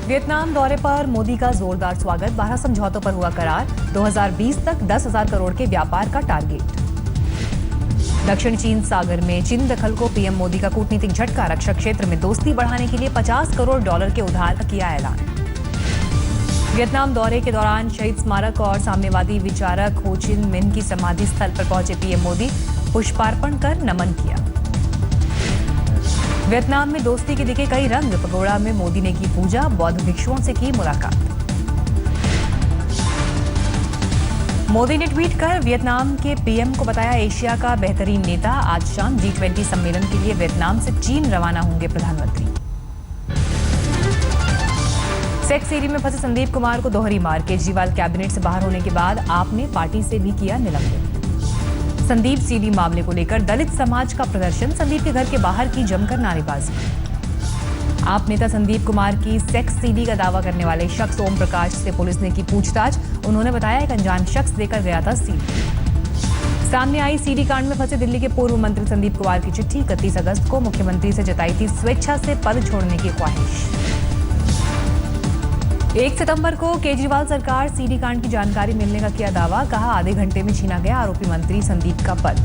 Vietnam दौरे पर मोदी का जोरदार स्वागत। 12 समझौतों पर हुआ करार। 2020 तक 10,000 करोड़ के व्यापार का टारगेट। दक्षिण चीन सागर में चीन दखल को पीएम मोदी का कूटनीतिक झटका। रक्षा क्षेत्र में दोस्ती बढ़ाने के लिए $50 करोड़ के उधार का किया ऐलान। वियतनाम दौरे के दौरान शहीद स्मारक और साम्यवादी विचारक हो चिन मिन की समाधि स्थल पर पहुंचे पीएम मोदी। पुष्पार्पण कर नमन किया। वियतनाम में दोस्ती के दिखे कई रंग। पगोड़ा में मोदी ने की पूजा। बौद्ध भिक्षुओं से की मुलाकात। मोदी ने ट्वीट कर वियतनाम के पीएम को बताया एशिया का बेहतरीन नेता। आज शाम G20 सम्मेलन के लिए वियतनाम से चीन रवाना होंगे प्रधानमंत्री। सेक्स सीडी में फंसे संदीप कुमार को दोहरी मार। केजरीवाल कैबिनेट से बाहर होने के बाद आपने पार्टी से भी किया निलंबित। संदीप सीडी मामले को लेकर दलित समाज का प्रदर्शन। संदीप के घर के बाहर की जमकर नारेबाजी। आप नेता संदीप कुमार की सेक्स सीडी का दावा करने वाले शख्स ओम प्रकाश से पुलिस ने की पूछताछ। उन्होंने बताया एक अनजान शख्स देकर गया था सीडी। सामने आई सीडी कांड में फंसे दिल्ली के पूर्व मंत्री संदीप कुमार की चिट्ठी। 31 अगस्त को मुख्यमंत्री से जताई थी स्वेच्छा से पद छोड़ने की ख्वाहिश। 1 सितंबर को केजरीवाल सरकार सीडी कांड की जानकारी मिलने का किया दावा। कहा आधे घंटे में छीना गया आरोपी मंत्री संदीप का पद।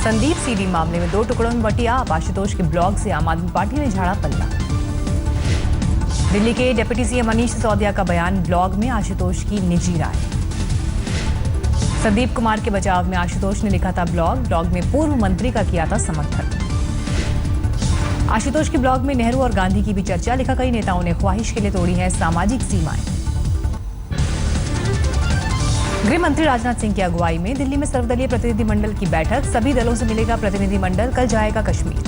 संदीप सीडी मामले में 2 टुकड़ों में बटी आप। आशुतोष के ब्लॉग से आम आदमी पार्टी ने झाड़ा पल्ला। दिल्ली के डिप्टी सीएम मनीष सिसोदिया का बयान। ब्लॉग में आशुतोष की निजी राय। संदीप कुमार के बचाव में आशुतोष ने लिखा था ब्लॉग में पूर्व मंत्री का किया था समर्थन। आशुतोष के ब्लॉग में नेहरू और गांधी की भी चर्चा। लिखा कई नेताओं ने ख्वाहिश के लिए तोड़ी है सामाजिक सीमाएं। गृह मंत्री राजनाथ सिंह की अगुवाई में दिल्ली में सर्वदलीय प्रतिनिधिमंडल की बैठक। सभी दलों से मिलेगा प्रतिनिधिमंडल। कल जाएगा कश्मीर।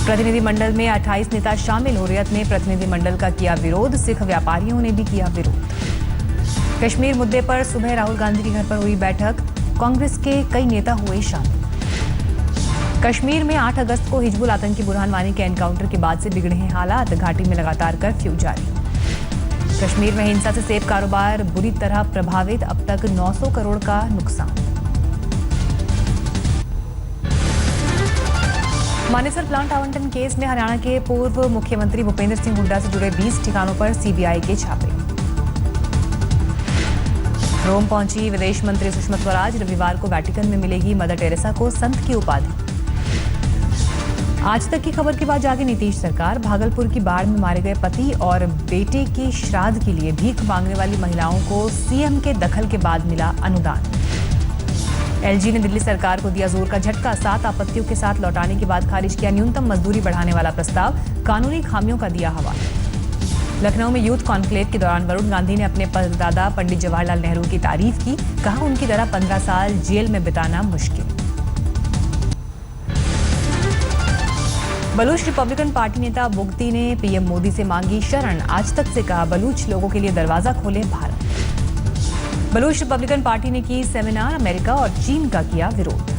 प्रतिनिधिमंडल में 28 नेता शामिल। हुर्रियत ने प्रतिनिधिमंडल का किया विरोध। सिख व्यापारियों ने भी किया विरोध। कश्मीर मुद्दे पर सुबह राहुल गांधी के घर पर हुई बैठक। कांग्रेस के कई नेता हुए शामिल। कश्मीर में 8 अगस्त को हिजबुल आतंकी बुरहान वानी के एनकाउंटर के बाद से बिगड़े हैं हालात। घाटी में लगातार कर्फ्यू जारी। कश्मीर में हिंसा से सेब कारोबार बुरी तरह प्रभावित। अब तक 900 करोड़ का नुकसान। मानेसर प्लांट आवंटन केस में हरियाणा के पूर्व मुख्यमंत्री भूपेंद्र सिंह हुड्डा से जुड़े 20 ठिकानों पर सीबीआई के छापे। रोम पहुंची विदेश मंत्री सुषमा स्वराज। रविवार को वेटिकन में मिलेगी मदर टेरेसा को संत की उपाधि। आज तक की खबर के बाद जागे नीतीश सरकार। भागलपुर की बाढ़ में मारे गए पति और बेटे के श्राद्ध के लिए भीख मांगने वाली महिलाओं को सीएम के दखल के बाद मिला अनुदान। एलजी ने दिल्ली सरकार को दिया जोर का झटका। 7 आपत्तियों के साथ लौटाने के बाद खारिज किया न्यूनतम मजदूरी बढ़ाने वाला प्रस्ताव। कानूनी खामियों का दिया हवाला। लखनऊ में यूथ कॉन्क्लेव के दौरान वरुण गांधी ने अपने परदादा पंडित जवाहरलाल नेहरू की तारीफ की। कहा उनकी तरह 15 साल जेल में बिताना मुश्किल। बलूच रिपब्लिकन पार्टी नेता बुगती ने पीएम मोदी से मांगी शरण। आज तक से कहा बलूच लोगों के लिए दरवाजा खोले भारत। बलूच रिपब्लिकन पार्टी ने की सेमिनार। अमेरिका और चीन का किया विरोध।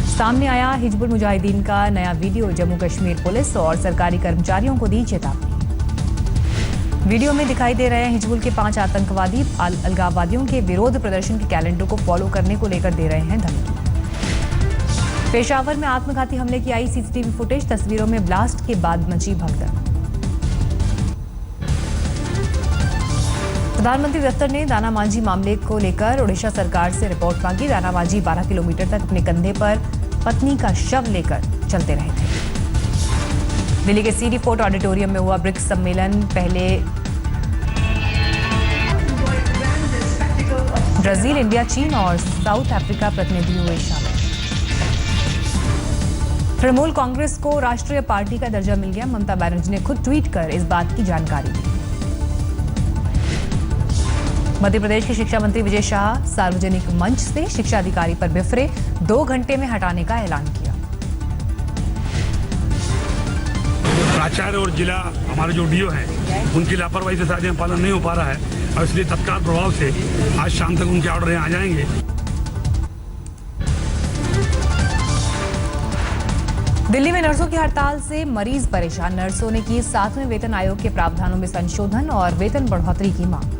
सामने आया हिजबुल मुजाहिदीन का नया वीडियो। जम्मू कश्मीर पुलिस और सरकारी कर्मचारियों को दी चेतावनी। वीडियो में दिखाई दे रहे हैं हिजबुल के 5 आतंकवादी अलगाववादियों के विरोध प्रदर्शन के कैलेंडर को फॉलो करने को लेकर दे रहे हैं धमकी। पेशावर में आत्मघाती हमले की आई सीसीटीवी फुटेज। तस्वीरों में ब्लास्ट के बाद मची भगदड़। प्रधानमंत्री दफ्तर ने दाना मांझी मामले को लेकर ओडिशा सरकार से रिपोर्ट मांगी। दाना मांझी 12 किलोमीटर तक अपने कंधे पर पत्नी का शव लेकर चलते रहे थे। दिल्ली के सीडी फोर्ट ऑडिटोरियम में हुआ ब्रिक्स सम्मेलन। पहले ब्राजील, इंडिया, चीन और साउथ अफ्रीका प्रतिनिधि हुए शामिल। तृणमूल कांग्रेस को राष्ट्रीय पार्टी का दर्जा मिल गया। ममता बनर्जी ने खुद ट्वीट कर इस बात की जानकारी दी। मध्य प्रदेश के शिक्षा मंत्री विजय शाह सार्वजनिक मंच से शिक्षा अधिकारी पर बिफरे। 2 घंटे में हटाने का ऐलान किया। प्राचार्य और जिला हमारे जो डीओ हैं उनकी लापरवाही से शायद पालन नहीं हो पा रहा है और इसलिए तत्काल प्रभाव से आज शाम तक उनके ऑर्डर यहाँ आ जाएंगे। दिल्ली में नर्सों की हड़ताल से मरीज परेशान। नर्सों ने की 7वें वेतन आयोग के प्रावधानों में संशोधन और वेतन बढ़ोतरी की मांग।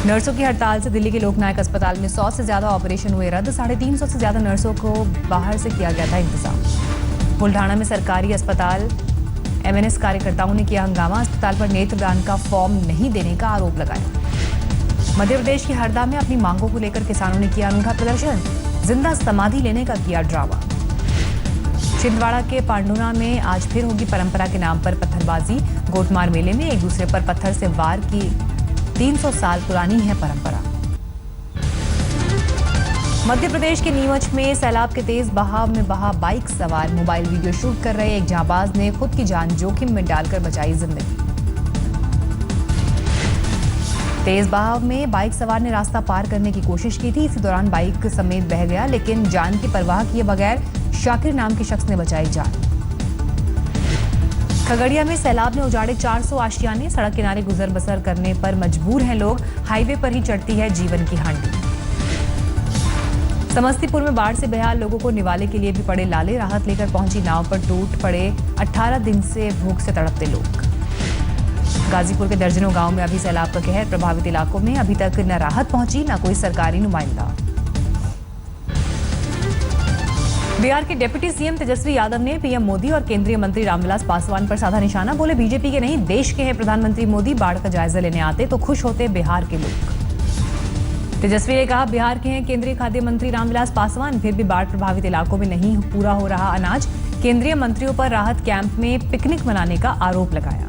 नर्सों की हड़ताल से दिल्ली के लोकनायक अस्पताल में 100 से ज्यादा ऑपरेशन हुए रद्द। 350 से ज्यादा नर्सों को बाहर से किया गया था इंतजाम। बुल्ढाना में सरकारी अस्पताल एमएनएस कार्यकर्ताओं ने किया हंगामा, अस्पताल पर नेत्रदान का फॉर्म नहीं देने का आरोप लगाया। मध्य प्रदेश की हरदा में अपनी मांगों को लेकर किसानों ने किया अनूठा प्रदर्शन, जिंदा समाधि लेने का किया ड्रामा। छिंदवाड़ा के पांडुना में आज फिर होगी परंपरा के नाम पर पत्थरबाजी, गोटमार मेले में एक दूसरे पर पत्थर से वार की 300 साल पुरानी है परंपरा। मध्य प्रदेश के नीमच में सैलाब के तेज बहाव में बहा बाइक सवार, मोबाइल वीडियो शूट कर रहे एक जांबाज ने खुद की जान जोखिम में डालकर बचाई जिंदगी। तेज बहाव में बाइक सवार ने रास्ता पार करने की कोशिश की थी, इसी दौरान बाइक समेत बह गया, लेकिन जान की परवाह किए बगैर शाकिर नाम के शख्स ने बचाई जान। खगड़िया में सैलाब ने उजाड़े 400 आशियाने, सड़क किनारे गुजर बसर करने पर मजबूर हैं लोग, हाईवे पर ही चढ़ती है जीवन की हांडी। समस्तीपुर में बाढ़ से बेहाल लोगों को निवाले के लिए भी पड़े लाले, राहत लेकर पहुंची नाव पर टूट पड़े 18 दिन से भूख से तड़पते लोग। गाजीपुर के दर्जनों गांव में अभी सैलाब का कहर, प्रभावित इलाकों में अभी तक न राहत पहुंची न कोई सरकारी नुमाइंदा। बिहार के डिप्टी सीएम तेजस्वी यादव ने पीएम मोदी और केंद्रीय मंत्री रामविलास पासवान पर साधा निशाना, बोले बीजेपी के नहीं देश के हैं प्रधानमंत्री मोदी, बाढ़ का जायजा लेने आते तो खुश होते बिहार के लोग। तेजस्वी ने कहा बिहार के हैं केंद्रीय खाद्य मंत्री रामविलास पासवान, फिर भी बाढ़ प्रभावित इलाकों में नहीं पूरा हो रहा अनाज, केंद्रीय मंत्रियों पर राहत कैंप में पिकनिक मनाने का आरोप लगाया।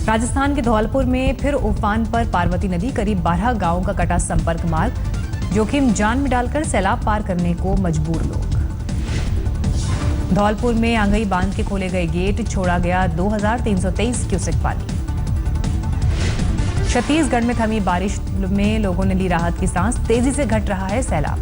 राजस्थान के धौलपुर में फिर उफान पर पार्वती नदी, करीब 12 गांवों का कटा संपर्क मार्ग, जोखिम जान में डालकर सैलाब पार करने को मजबूर लोग। धौलपुर में आंगई बांध के खोले गए गेट, छोड़ा गया 2323 क्यूसेक पानी। छत्तीसगढ़ में थमी बारिश में लोगों ने ली राहत की सांस, तेजी से घट रहा है सैलाब।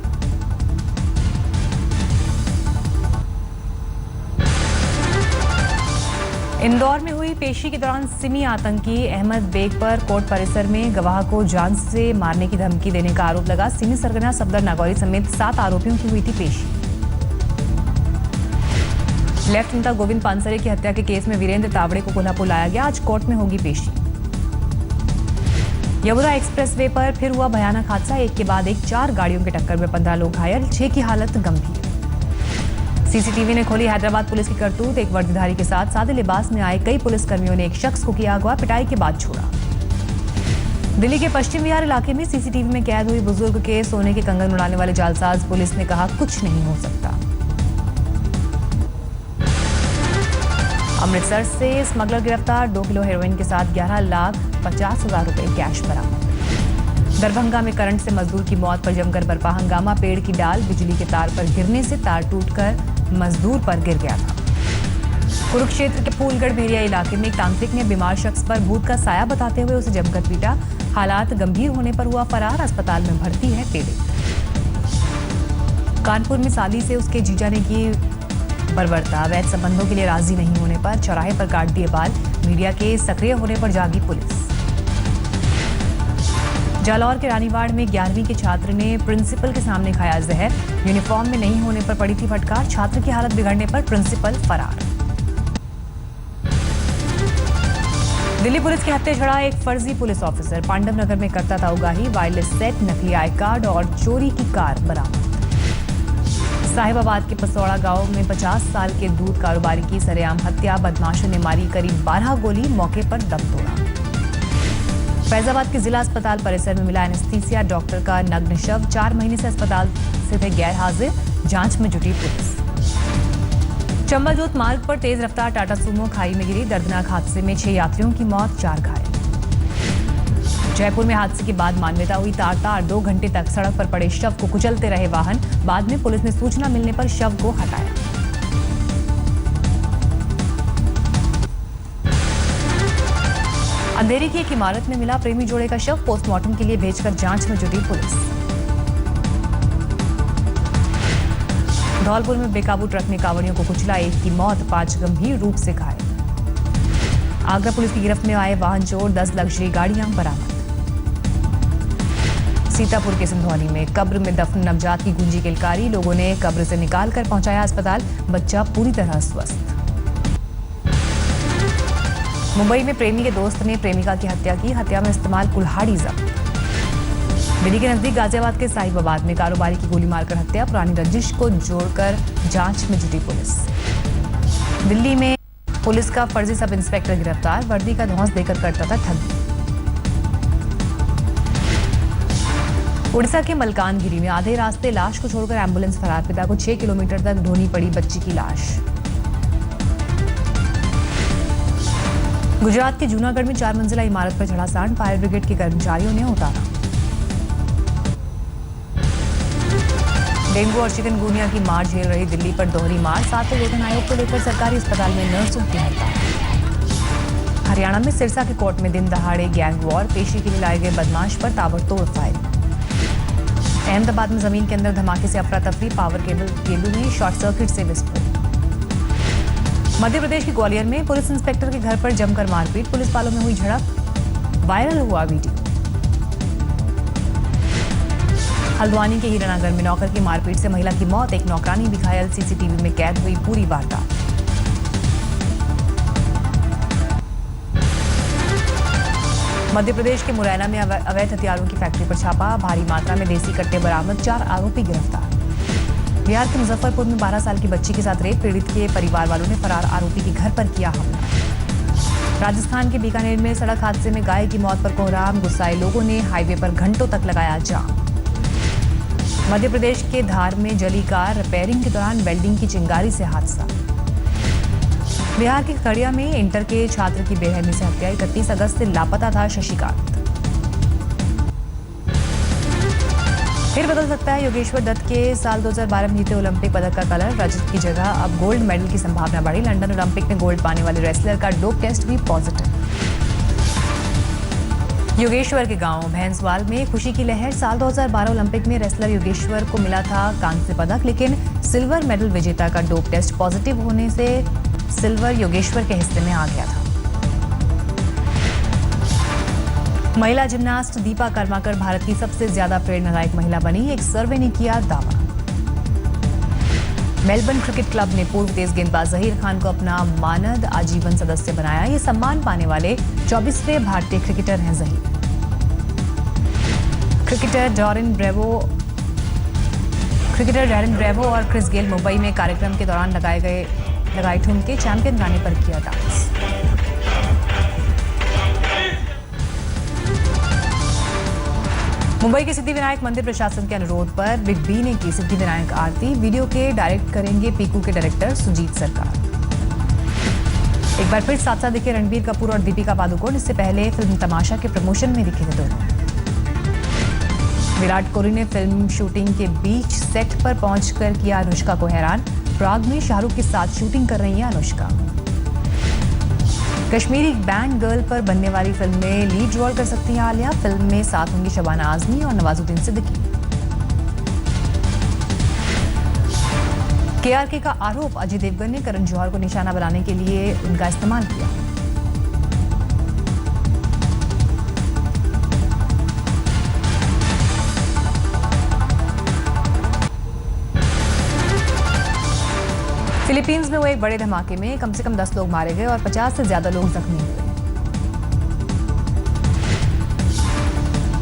इंदौर में हुई पेशी के दौरान सिमी आतंकी अहमद बेग पर कोर्ट परिसर में गवाह को जान से मारने की धमकी देने का आरोप लगा। सिमी सरगना सफदर नागौरी समेत 7 आरोपियों की हुई थी पेशी। लेफ्ट नेता गोविंद पानसरे की हत्या के केस में वीरेंद्र तावड़े को कोल्हापुर लाया गया, आज कोर्ट में होगी पेशी। यमुना एक्सप्रेसवे पर फिर हुआ भयानक हादसा, एक के बाद एक 4 गाड़ियों की टक्कर में 15 लोग घायल, 6 की हालत गंभीर। सीसीटीवी ने खोली हैदराबाद पुलिस की करतूत, एक वर्दीधारी के साथ सादे लिबास में आए कई पुलिसकर्मियों ने एक शख्स को किया अगवा, पिटाई के बाद छोड़ा। दिल्ली के पश्चिम विहार इलाके में सीसीटीवी में कैद हुई बुजुर्ग के सोने के कंगन उड़ाने वाले जालसाज, पुलिस ने कहा कुछ नहीं हो सकता। अमृतसर से स्मगलर गिरफ्तार, 2 किलो हेरोइन के साथ 11,50,000 रुपए कैश बरामद। दरभंगा में करंट से मजदूर की मौत पर जमकर बरपा हंगामा, पेड़ की डाल बिजली के तार पर गिरने से तार टूटकर मजदूर पर गिर गया था। कुरुक्षेत्र के फूलगढ़ भेड़िया इलाके में एक तांत्रिक ने बीमार शख्स पर भूत का साया बताते हुए उसे जमकर पीटा, हालात गंभीर होने पर हुआ फरार, अस्पताल में भर्ती है पीड़ित। कानपुर में साली से उसके जीजा ने की बर्बरता, अवैध संबंधों के लिए राजी नहीं होने पर चौराहे पर काट दिए बाल, मीडिया के सक्रिय होने पर जागी पुलिस। जालौर के रानीवाड़ में 11वीं के छात्र ने प्रिंसिपल के सामने खाया जहर, यूनिफॉर्म में नहीं होने पर पड़ी थी फटकार, छात्र की हालत बिगड़ने पर प्रिंसिपल फरार। दिल्ली पुलिस की हत्या छड़ा एक फर्जी पुलिस ऑफिसर, पांडव नगर में करता था उगाही, वायरलेस सेट, नकली आई कार्ड और चोरी की कार बरामद। साहिबाबाद के पसौड़ा गांव में 50 साल के दूध कारोबारी की सरेआम हत्या, बदमाशों ने मारी करीब 12 गोली, मौके पर दम तोड़ा। फैजाबाद के जिला अस्पताल परिसर में मिला एनेस्थीसिया, डॉक्टर का नग्न शव, 4 महीने से अस्पताल से थे गैर हाजिर, जांच में जुटी पुलिस। चंबल जोत मार्ग पर तेज रफ्तार टाटा सूमो खाई में गिरी, दर्दनाक हादसे में 6 यात्रियों की मौत, 4 घायल। जयपुर में हादसे के बाद मानवता हुई तार-तार, 2 घंटे तक सड़क पर पड़े शव को कुचलते रहे वाहन, बाद में पुलिस ने सूचना मिलने पर शव को हटाया। अंधेरी की एक इमारत में मिला प्रेमी जोड़े का शव, पोस्टमार्टम के लिए भेजकर जांच में जुटी पुलिस। धौलपुर में बेकाबू ट्रक ने कांवड़ियों को कुचला, 1 की मौत, 5 गंभीर रूप से घायल। आगरा पुलिस की गिरफ्त में आए वाहन चोर, 10 लग्जरी गाड़ियां बरामद। सीतापुर के सिंधौली में कब्र में दफन नवजात की गूंजी किलकारी, लोगों ने कब्र से निकालकर पहुंचाया अस्पताल, बच्चा पूरी तरह स्वस्थ। मुंबई में प्रेमी के दोस्त ने प्रेमिका की हत्या की, हत्या में इस्तेमाल कुल्हाड़ी जब्त। दिल्ली के नजदीक गाजियाबाद के साहिबाबाद में कारोबारी की गोली मारकर हत्या, पुरानी रंजिश को जोड़कर जांच में जुटी पुलिस। दिल्ली में पुलिस का फर्जी सब इंस्पेक्टर गिरफ्तार, वर्दी का धौंस देकर करता था ठगी। उड़ीसा के मलकानगिरी में आधे रास्ते लाश को छोड़कर एम्बुलेंस फरार, पिता को 6 किलोमीटर तक ढूंढनी पड़ी बच्ची की लाश। गुजरात के जूनागढ़ में 4 मंजिला इमारत पर चढ़ा सांड, फायर ब्रिगेड के कर्मचारियों ने उतारा। डेंगू और चिकनगुनिया की मार झेल रही दिल्ली पर दोहरी मार, 7वें वेतन आयोग को लेकर सरकारी अस्पताल में नर्सों की हड़ताल। हरियाणा में सिरसा के कोर्ट में दिन दहाड़े गैंग वॉर, पेशी के लिए लाए गए बदमाश पर ताबड़तोड़ फायर। अहमदाबाद में जमीन के अंदर धमाके से अफरा तफरी, पावर केबल में शॉर्ट सर्किट से विस्फोट। मध्य प्रदेश के ग्वालियर में पुलिस इंस्पेक्टर के घर पर जमकर मारपीट, पुलिस वालों में हुई झड़प, वायरल हुआ वीडियो। हल्द्वानी के हीरानगर में नौकर की मारपीट से महिला की मौत, एक नौकरानी भी घायल, सीसीटीवी में कैद हुई पूरी वारदात। मध्य प्रदेश के मुरैना में अवैध हथियारों की फैक्ट्री पर छापा, भारी मात्रा में देसी कट्टे बरामद, 4 आरोपी गिरफ्तार। बिहार के मुजफ्फरपुर में 12 साल की बच्ची के साथ रेप, पीड़ित के परिवार वालों ने फरार आरोपी के घर पर किया हमला। राजस्थान के बीकानेर में सड़क हादसे में गाय की मौत पर कोहराम, गुस्साए लोगों ने हाईवे पर घंटों तक लगाया जाम। मध्य प्रदेश के धार में जली कार, रिपेयरिंग के दौरान वेल्डिंग की चिंगारी से हादसा। बिहार के खगड़िया में इंटर के छात्र की बेरहमी से हत्या, 31 अगस्त से लापता था शशिकांत। फिर बदल सकता है योगेश्वर दत्त के साल 2012 में जीते ओलंपिक पदक का कलर, रजत की जगह अब गोल्ड मेडल की संभावना बढ़ी। लंदन ओलंपिक में गोल्ड पाने वाले रेसलर का डोप टेस्ट भी पॉजिटिव। योगेश्वर के गांव भैंसवाल में खुशी की लहर, साल 2012 ओलंपिक में रेसलर योगेश्वर को मिला था कांस्य पदक, लेकिन सिल्वर मेडल विजेता का डोप टेस्ट पॉजिटिव होने से सिल्वर योगेश्वर के हिस्से में आ गया था। महिला जिम्नास्ट दीपा कर्माकर भारत की सबसे ज्यादा प्रेरणादायक महिला बनी, एक सर्वे ने किया दावा। मेलबर्न क्रिकेट क्लब ने पूर्व तेज गेंदबाज जहीर खान को अपना मानद आजीवन सदस्य बनाया। ये सम्मान पाने वाले 24वें भारतीय क्रिकेटर हैं जहीर। क्रिकेटर डैरेन ब्रेवो और क्रिस गेल मुंबई में कार्यक्रम के दौरान लगाए ठुमके, चैंपियन गाने पर किया डांस। मुंबई के सिद्धिविनायक मंदिर प्रशासन के अनुरोध पर बिग बी ने की सिद्धिविनायक आरती, वीडियो के डायरेक्ट करेंगे पीकू के डायरेक्टर सुजीत सरकार। एक बार फिर साथ साथ दिखे रणबीर कपूर और दीपिका पादुकोण, इससे पहले फिल्म तमाशा के प्रमोशन में दिखे थे दोनों। विराट कोहली ने फिल्म शूटिंग के बीच सेट पर पहुंचकर किया अनुष्का को हैरान, प्राग में शाहरुख के साथ शूटिंग कर रही है अनुष्का। कश्मीरी बैंड गर्ल पर बनने वाली फिल्म में लीड रोल कर सकती हैं आलिया, फिल्म में साथ होंगी शबाना आजमी और नवाजुद्दीन सिद्दीकी। केआरके का आरोप, अजय देवगन ने करण जौहर को निशाना बनाने के लिए उनका इस्तेमाल किया। फिलीपींस में हुए एक बड़े धमाके में कम से कम 10 लोग मारे गए और 50 से ज्यादा लोग जख्मी हुए।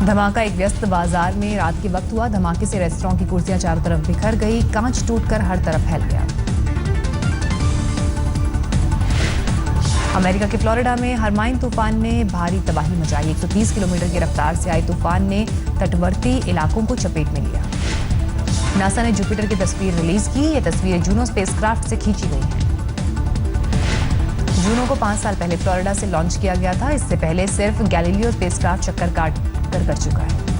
धमाका एक व्यस्त बाजार में रात के वक्त हुआ। धमाके से रेस्टोरेंट की कुर्सियां चारों तरफ बिखर गई, कांच टूटकर हर तरफ फैल गया। अमेरिका के फ्लोरिडा में हरमाइन तूफान ने भारी तबाही मचाई। 130 किलोमीटर की रफ्तार से आए तूफान ने तटवर्ती इलाकों को चपेट में लिया। नासा ने जुपिटर की तस्वीर रिलीज की। ये तस्वीर जूनो स्पेसक्राफ्ट से खींची गई है। जूनो को 5 साल पहले फ्लोरिडा से लॉन्च किया गया था। इससे पहले सिर्फ गैलीलियो स्पेसक्राफ्ट चक्कर काट कर चुका है।